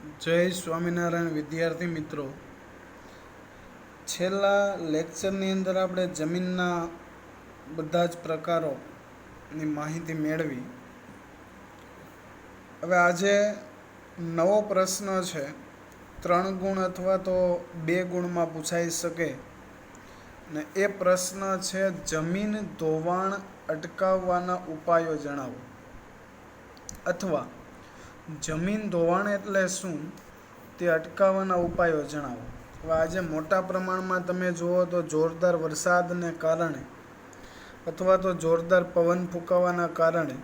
જય સ્વામિનારાયણ વિદ્યાર્થી મિત્રો, છેલ્લા લેક્ચરની અંદર આપણે જમીનના બધા જ પ્રકારોની માહિતી મેળવી. હવે આજે નવો પ્રશ્ન છે, 3 ગુણ અથવા તો 2 ગુણમાં પૂછાઈ શકે, ને એ પ્રશ્ન છે જમીન ધોવાણ અટકાવવાના ઉપાયો જણાવો, અથવા જમીન ધોવાણ એટલે શું તે અટકાવવાના ઉપાયો જણાવો. હવે આજે મોટા પ્રમાણમાં તમે જુઓ તો જોરદાર વરસાદને કારણે અથવા તો જોરદાર પવન ફૂંકાવાના કારણે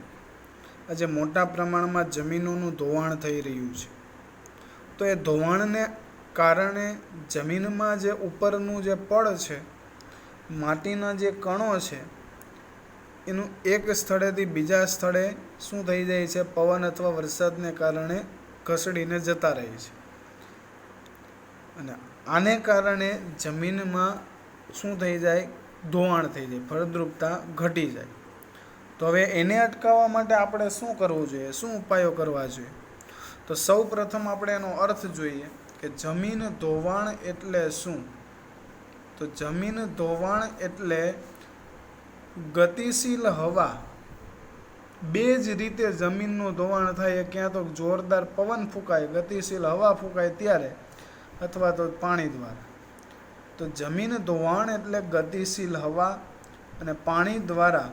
આજે મોટા પ્રમાણમાં જમીનોનું ધોવાણ થઈ રહ્યું છે. તો એ ધોવાણને કારણે જમીનમાં જે ઉપરનું જે પડ છે, માટીના જે કણો છે, એનું એક સ્થળેથી બીજા સ્થળે શું થઈ જાય છે, પવન અથવા વરસાદને કારણે ઘસડીને જતા રહે છે. અને આને કારણે જમીનમાં શું થઈ જાય, ધોવાણ થઈ જાય, ફળદ્રુપતા ઘટી જાય. તો હવે એને અટકાવવા માટે આપણે શું કરવું જોઈએ, શું ઉપાયો કરવા જોઈએ? તો સૌ પ્રથમ આપણે એનો અર્થ જોઈએ કે જમીન ધોવાણ એટલે શું. તો જમીન ધોવાણ એટલે ગતિશીલ હવા, બે જ રીતે જમીનનું ધોવાણ થાય. ક્યાં તો જોરદાર પવન ફૂંકાય, ગતિશીલ હવા ફૂંકાય ત્યારે, અથવા તો પાણી દ્વારા. તો જમીન ધોવાણ એટલે ગતિશીલ હવા અને પાણી દ્વારા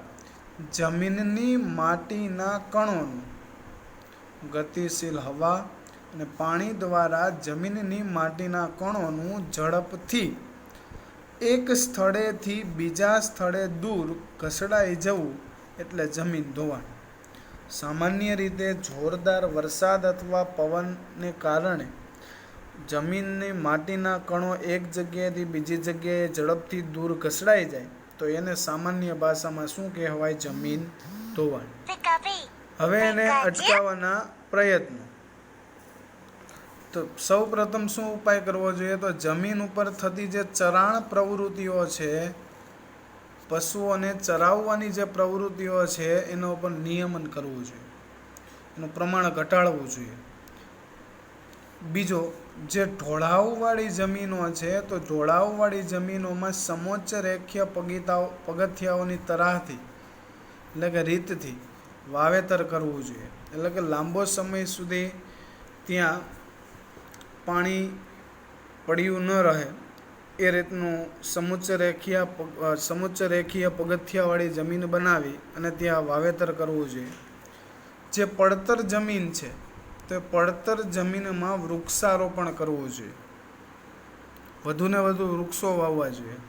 જમીનની માટીના કણોનું, ગતિશીલ હવા અને પાણી દ્વારા જમીનની માટીના કણોનું ઝડપથી એક સ્થળેથી બીજા સ્થળે દૂર ઘસડાઈ જવું એટલે જમીન ધોવાણ. સામાન્ય રીતે જોરદાર વરસાદ અથવા પવનને કારણે જમીનની માટીના કણો એક જગ્યાએથી બીજી જગ્યાએ ઝડપથી દૂર ઘસડાઈ જાય તો એને સામાન્ય ભાષામાં શું કહેવાય, જમીન ધોવાણ. હવે એને અટકાવવાના પ્રયત્નો. તો સૌ પ્રથમ શું ઉપાય કરવો જોઈએ? તો જમીન ઉપર થતી જે ચરાણ પ્રવૃત્તિઓ છે, પશુઓને ચરાવવાની જે પ્રવૃત્તિઓ છે, એના ઉપર નિયમન કરવું જોઈએ, એનું પ્રમાણ ઘટાડવું જોઈએ. બીજો, જે ઢોળાવવાળી જમીનો છે, તો ઢોળાવવાળી જમીનોમાં સમોચ્ચ રેખીય પગથિયાઓની તરાહથી એટલે કે રીતથી વાવેતર કરવું જોઈએ. એટલે કે લાંબો સમય સુધી ત્યાં પાણી પડ્યું ન રહે એ રીતનું સમોચ્ચ રેખીય પગથિયાવાળી જમીન બનાવી અને ત્યાં વાવેતર કરવું જોઈએ. જે પડતર જમીન છે, તો પડતર જમીનમાં વૃક્ષારોપણ કરવું જોઈએ, વધુને વધુ વૃક્ષો વાવવા જોઈએ.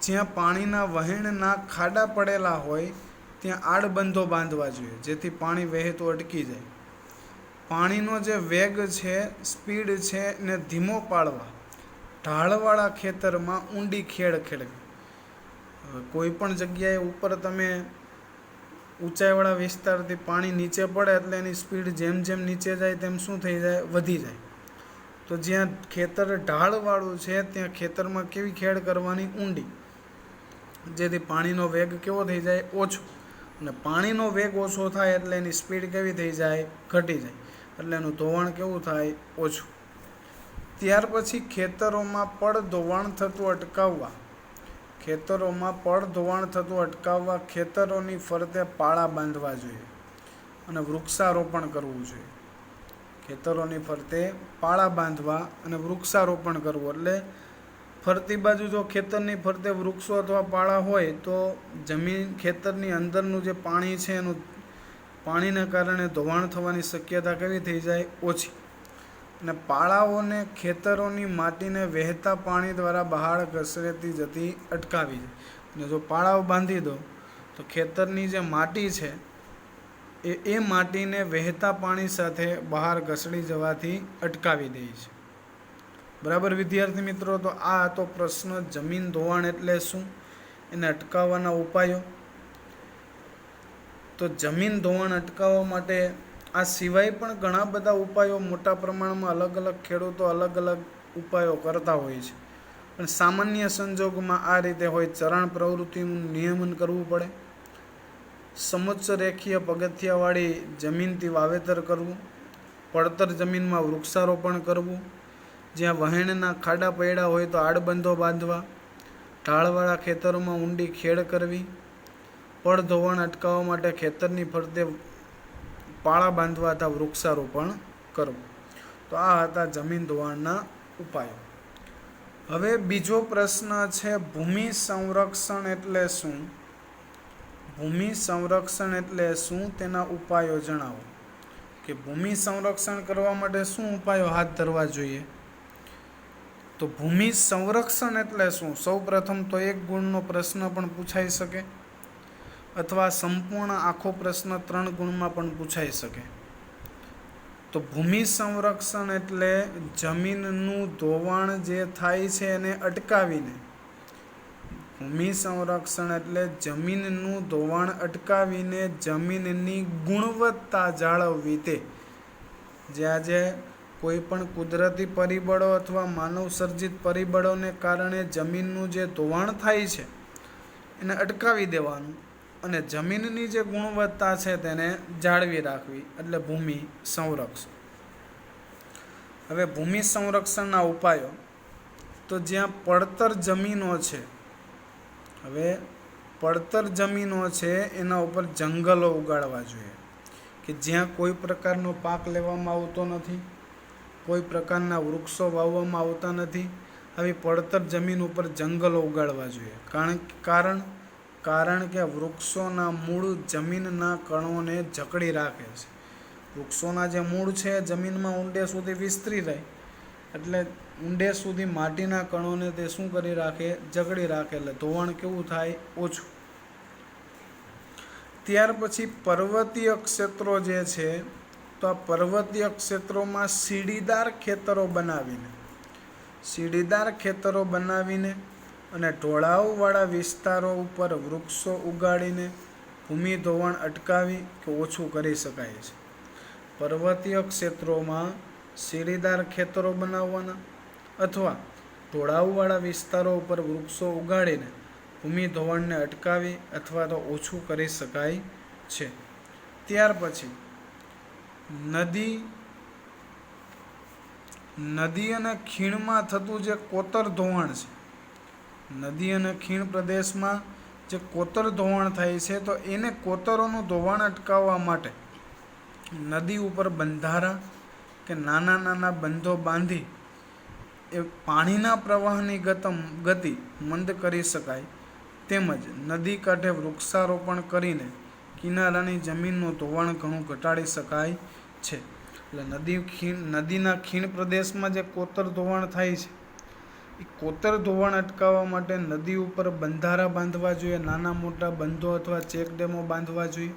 જ્યાં પાણીના વહેણના ખાડા પડેલા હોય ત્યાં આડબંધો બાંધવા જોઈએ, જેથી પાણી વહેતું અટકી જાય. પાણીનો જે વેગ છે, સ્પીડ છે, એને ધીમો પાડવા ઢાળવાળા ખેતરમાં ઊંડી ખેડ ખેડવી. કોઈ પણ જગ્યાએ ઉપર તમે ઊંચાઈવાળા વિસ્તારથી પાણી નીચે પડે એટલે એની સ્પીડ જેમ જેમ નીચે જાય તેમ શું થઈ જાય, વધી જાય. તો જ્યાં ખેતર ઢાળવાળું છે ત્યાં ખેતરમાં કેવી ખેડ કરવાની, ઊંડી, જેથી પાણીનો વેગ કેવો થઈ જાય, ઓછો. અને પાણીનો વેગ ઓછો થાય એટલે એની સ્પીડ કેવી થઈ જાય, ઘટી જાય, એટલે એનું ધોવાણ કેવું થાય, ઓછું. ત્યાર પછી ખેતરોમાં પડ ધોવાણ થતું અટકાવવા ખેતરોની ફરતે પાળા બાંધવા જોઈએ અને વૃક્ષારોપણ કરવું જોઈએ. ખેતરોની ફરતે પાળા બાંધવા અને વૃક્ષારોપણ કરવું એટલે ફરતી બાજુ જો ખેતરની ફરતે વૃક્ષો અથવા પાળા હોય તો જમીન, ખેતરની અંદરનું જે પાણી છે એનું પાણીના કારણે ધોવાણ થવાની શક્યતા કેવી થઈ જાય, ઓછી. અને પાળાઓને ખેતરોની માટીને વહેતા પાણી દ્વારા બહાર ઘસેડતી જતી અટકાવી જાય. અને જો પાળાઓ બાંધી દો તો ખેતરની જે માટી છે એ માટીને વહેતા પાણી સાથે બહાર ઘસડી જવાથી અટકાવી દે છે. બરાબર વિદ્યાર્થી મિત્રો? તો આ હતો પ્રશ્ન, જમીન ધોવાણ એટલે શું, એને અટકાવવાના ઉપાયો. તો જમીન ધોવાણ અટકાવવા માટે આ સિવાય પણ ઘણા બધા ઉપાયો મોટા પ્રમાણમાં અલગ અલગ ખેડૂતો અલગ અલગ ઉપાયો કરતા હોય છે. પણ સામાન્ય સંજોગોમાં આ રીતે હોય, ચરાણ પ્રવૃત્તિનું નિયમન કરવું પડે, સમોચ્ચ રેખીય પગથિયાવાળી જમીનથી વાવેતર કરવું, પડતર જમીનમાં વૃક્ષારોપણ કરવું, જ્યાં વહેણના ખાડા પડ્યા હોય તો આડબંધો બાંધવા, ઢાળવાળા ખેતરોમાં ઊંડી ખેડ કરવી, પડ ધોવાણ અટકાવવા માટે ખેતરની ફરતે પાળા બાંધવા અથવા વૃક્ષારોપણ કરવું. તો આ હતા જમીન ધોવાણના ઉપાયો. હવે બીજો પ્રશ્ન છે, ભૂમિ સંરક્ષણ એટલે શું? ભૂમિ સંરક્ષણ એટલે શું, તેના ઉપાયો જણાવો. કે ભૂમિ સંરક્ષણ કરવા માટે શું ઉપાયો હાથ ધરવા જોઈએ? તો ભૂમિ સંરક્ષણ એટલે શું? સૌ પ્રથમ તો 1 ગુણનો પ્રશ્ન પણ પૂછાઈ શકે, અથવા સંપૂર્ણ આખો પ્રશ્ન 3 ગુણમાં પણ પૂછાઈ શકે. તો ભૂમિ સંરક્ષણ એટલે જમીનનું ધોવાણ જે થાય છે એને અટકાવીને, ભૂમિ સંરક્ષણ એટલે જમીનનું ધોવાણ અટકાવીને જમીનની ગુણવત્તા જાળવવી. તે જે આજે કોઈ પણ કુદરતી પરિબળો અથવા માનવ સર્જિત પરિબળોને કારણે જમીનનું જે ધોવાણ થાય છે એને અટકાવી દેવાનું અને જમીનની જે ગુણવત્તા છે તેને જાળવી રાખવી, એટલે ભૂમિ સંરક્ષણ. હવે ભૂમિ સંરક્ષણના ઉપાયો, તો જ્યાં પડતર જમીનો છે, હવે પડતર જમીનો છે એના ઉપર જંગલો ઉગાડવા જોઈએ, કે જ્યાં કોઈ પ્રકારનો પાક લેવામાં આવતો નથી, કોઈ પ્રકારના વૃક્ષો વાવવામાં આવતા નથી, આવી પડતર જમીન ઉપર જંગલો ઉગાડવા જોઈએ. કારણ કે વૃક્ષોના મૂળ જમીનના કણોને જકડી રાખે છે. વૃક્ષોના જે મૂળ છે જમીનમાં ઊંડે સુધી વિસ્તરી રહે, એટલે ઊંડે સુધી માટીના કણોને તે શું કરી રાખે? જકડી રાખે, એટલે ધોવાણ કેવું થાય? ઓછું. ત્યાર પછી પર્વતીય ક્ષેત્રો જે છે, તો આ પર્વતીય ક્ષેત્રોમાં સીડીદાર ખેતરો બનાવીને અને ઢોળાવવાળા વિસ્તારો ઉપર વૃક્ષો ઉગાડીને ભૂમિ ધોવાણ અટકાવી કે ઓછું કરી શકાય છે. પર્વતીય ક્ષેત્રોમાં સીડીદાર ખેતરો બનાવવાના અથવા ઢોળાવવાળા વિસ્તારો ઉપર વૃક્ષો ઉગાડીને ભૂમિ ધોવાણને અટકાવી અથવા તો ઓછું કરી શકાય છે. ત્યાર પછી નદી અને ખીણમાં થતું જે કોતર ધોવાણ છે, નદી અને ખીણ પ્રદેશમાં જે કોતર ધોવાણ થાય છે, તો એને કોતરોનું ધોવાણ અટકાવવા માટે નદી ઉપર બંધારા કે નાના નાના બંધો બાંધી એ પાણીના પ્રવાહની ગતિ મંદ કરી શકાય. તેમજ નદી કાંઠે વૃક્ષારોપણ કરીને કિનારાની જમીનનું ધોવાણ ઘણું ઘટાડી શકાય છે. એટલે નદીના ખીણ પ્રદેશમાં જે કોતર ધોવાણ થાય છે, એ કોતર ધોવાણ અટકાવવા માટે નદી ઉપર બંધારા બાંધવા જોઈએ, નાના મોટા બંધો અથવા ચેકડેમો બાંધવા જોઈએ.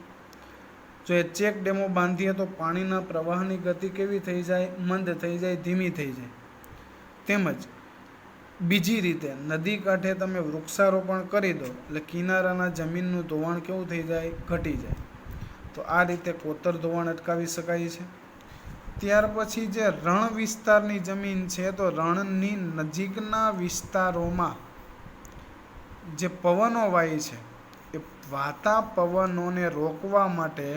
જો એ ચેકડેમો બાંધીએ તો પાણીના પ્રવાહની ગતિ કેવી થઈ જાય? મંદ થઈ જાય, ધીમી થઈ જાય. તેમજ બીજી રીતે નદી કાંઠે તમે વૃક્ષારોપણ કરી દો એટલે કિનારાના જમીનનું ધોવાણ કેવું થઈ જાય? ઘટી જાય. તો આ રીતે કોતર ધોવાણ અટકાવી શકાય છે. ત્યાર પછી જે રણ વિસ્તારની જમીન છે, તો રણની નજીકના વિસ્તારોમાં જે પવનો વાય છે એ વાતા પવનોને રોકવા માટે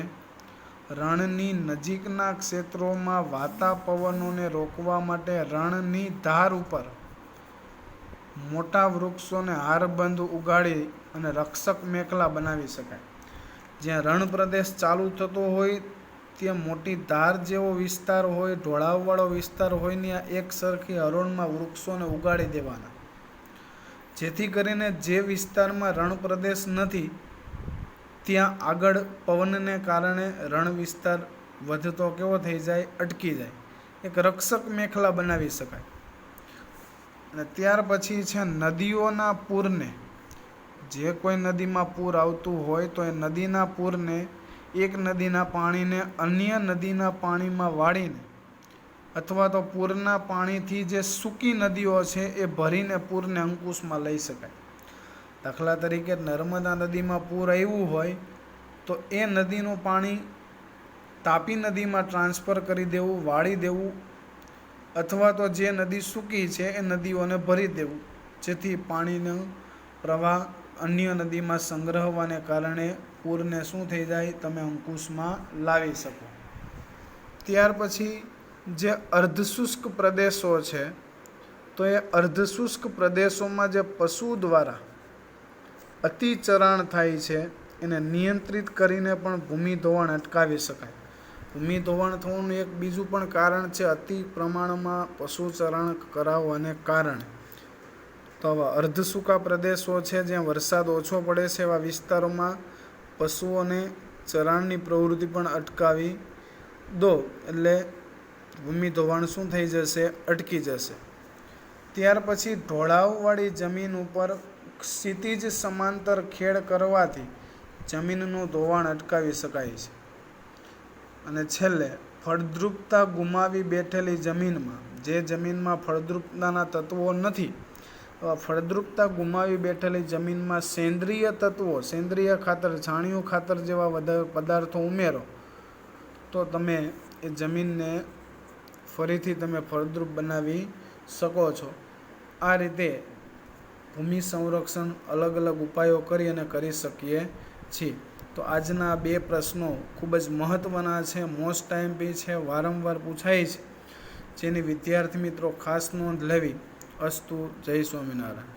રણની નજીકના ક્ષેત્રોમાં વાતા પવનોને રોકવા માટે રણની ધાર ઉપર મોટા વૃક્ષોને હારબંધ ઉગાડી અને રક્ષક મેખલા બનાવી શકાય. જ્યાં રણ પ્રદેશ ચાલુ થતો હોય ત્યાં મોટી ધાર જેવો વિસ્તાર હોય, ઢોળાવવાળો વિસ્તાર હોય ને આ એક સરખી હરોળમાં વૃક્ષોને ઉગાડી દેવાના, જેથી કરીને જે વિસ્તારમાં રણ પ્રદેશ નથી ત્યાં આગળ પવનને કારણે રણ વિસ્તાર વધતો કેવો થઈ જાય? અટકી જાય. એક રક્ષક મેખલા બનાવી શકાય. અને ત્યાર પછી છે નદીઓના પૂરને, જે કોઈ નદીમાં પૂર આવતું હોય તો એ નદીના પૂરને એક નદીના પાણીને અન્ય નદીના પાણીમાં વાળીને અથવા તો પૂરના પાણીથી જે સૂકી નદીઓ છે એ ભરીને પૂરને અંકુશમાં લઈ શકાય. દાખલા તરીકે નર્મદા નદીમાં પૂર આવ્યું હોય તો એ નદીનું પાણી તાપી નદીમાં ટ્રાન્સફર કરી દેવું, વાળી દેવું, અથવા તો જે નદી સૂકી છે એ નદીઓને ભરી દેવું, જેથી પાણીનો પ્રવાહ અન્ય નદીમાં સંગ્રહવાને કારણે પૂરને શું થઈ જાય? તમે અંકુશમાં લાવી શકો. ત્યાર પછી જે અર્ધશુષ્ક પ્રદેશો છે, તો એ અર્ધશુષ્ક પ્રદેશોમાં જે પશુ દ્વારા અતિચરાણ થાય છે એને નિયંત્રિત કરીને પણ ભૂમિ ધોવાણ અટકાવી શકાય. ભૂમિ ધોવાણ થવાનું એક બીજું પણ કારણ છે અતિ પ્રમાણમાં પશુચરાણ કરાવવાને કારણે. તો આવા અર્ધસૂકા પ્રદેશો છે જ્યાં વરસાદ ઓછો પડે છે એવા વિસ્તારોમાં પશુઓને ચરાણની પ્રવૃત્તિ પણ અટકાવી દો એટલે ભૂમિ ધોવાણ શું થઈ જશે? અટકી જશે. ત્યાર પછી ઢોળાવવાળી જમીન ઉપર ક્ષિતિજ સમાંતર ખેડ કરવાથી જમીનનું ધોવાણ અટકાવી શકાય છે. અને છેલ્લે ફળદ્રુપતા ગુમાવી બેઠેલી જમીનમાં, જે જમીનમાં ફળદ્રુપતાના તત્વો નથી, ફળદ્રુપતા ગુમાવી બેઠેલી જમીનમાં સેન્દ્રિય તત્વો, સેન્દ્રિય ખાતર, છાણિયું ખાતર જેવા વધારે પદાર્થો ઉમેરો તો તમે એ જમીનને ફરીથી તમે ફળદ્રુપ બનાવી શકો છો. આ રીતે ભૂમિ સંરક્ષણ અલગ અલગ ઉપાયો કરી અને કરી શકીએ છીએ. તો આજના 2 પ્રશ્નો ખૂબ જ મહત્ત્વના છે, મોસ્ટ ટાઈમપી છે, વારંવાર પૂછાય છે, જેની વિદ્યાર્થી મિત્રો ખાસ નોંધ લેવી. અસ્તુ. જય સ્વામિનારાયણ.